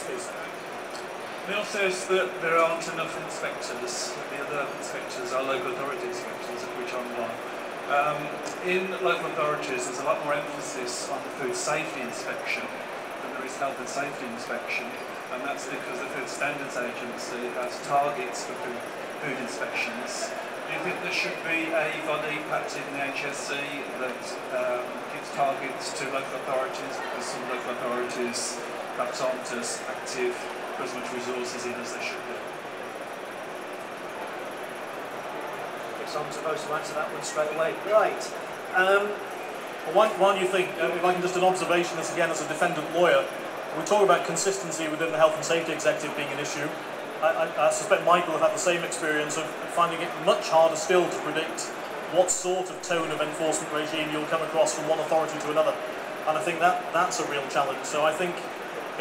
please. Neil says that there aren't enough inspectors. The other inspectors are local authority inspectors, of which I'm one. In local authorities, there's a lot more emphasis on the food safety inspection than there is health and safety inspection, and that's because the Food Standards Agency has targets for food inspections. Do you think there should be a body, perhaps in the HSC, that gives targets to local authorities, because some local authorities perhaps aren't as active, put as much resources in as they should be? I'm supposed to answer that one straight away. Right. Well, why do you think, if I can just an observation, as again as a defendant lawyer, we talk about consistency within the health and safety executive being an issue. I suspect Michael will have the same experience of finding it much harder still to predict what sort of tone of enforcement regime you'll come across from one authority to another. And I think that's a real challenge. So I think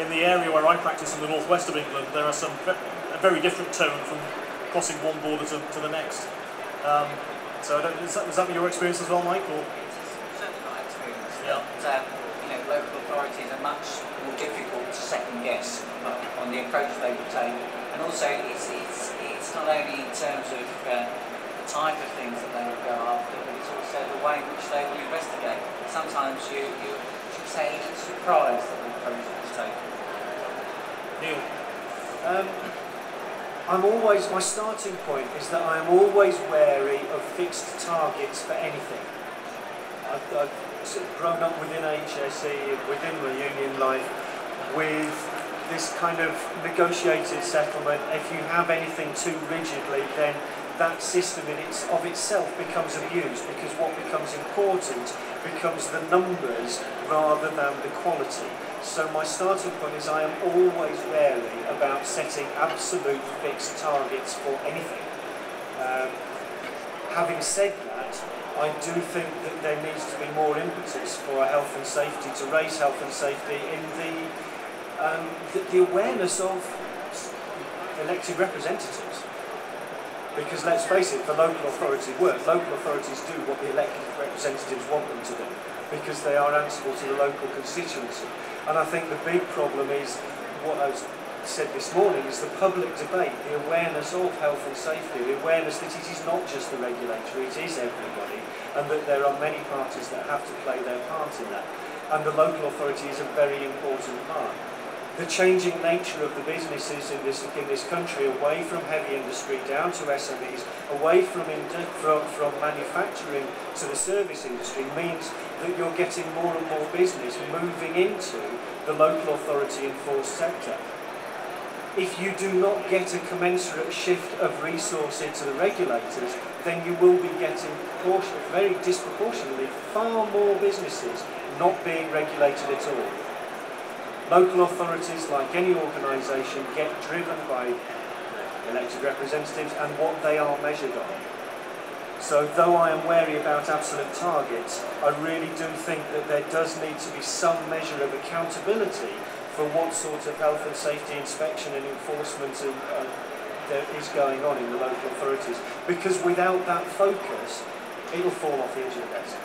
in the area where I practice in the northwest of England, there are a very different tone from crossing one border to the next. So is that your experience as well, Mike? Or? Certainly my experience. Yeah. But, local authorities are much more difficult to second guess on the approach they would take, and also it's not only in terms of the type of things that they will go after, but it's also the way in which they will investigate. Sometimes you should say you're surprised at the approach that's taken. Neil. My starting point is that I am always wary of fixed targets for anything. I've sort of grown up within HSE, within my union life, with this kind of negotiated settlement. If you have anything too rigidly, then that system of itself becomes abused, because what becomes important becomes the numbers rather than the quality. So my starting point is I am always wary about setting absolute fixed targets for anything. Having said that, I do think that there needs to be more impetus for health and safety, to raise health and safety in the awareness of elected representatives. Because let's face it, for local authority work, local authorities do what the elected representatives want them to do, because they are answerable to the local constituency. And I think the big problem is, what I said this morning, is the public debate, the awareness of health and safety, the awareness that it is not just the regulator, it is everybody, and that there are many parties that have to play their part in that. And the local authority is a very important part. The changing nature of the businesses in this country, away from heavy industry down to SMEs, away from manufacturing to the service industry, means that you're getting more and more business moving into the local authority enforced sector. If you do not get a commensurate shift of resource into the regulators, then you will be getting very disproportionately far more businesses not being regulated at all. Local authorities, like any organisation, get driven by elected representatives and what they are measured on. So though I am wary about absolute targets, I really do think that there does need to be some measure of accountability for what sort of health and safety inspection and enforcement there is going on in the local authorities. Because without that focus, it will fall off the edge of the desk.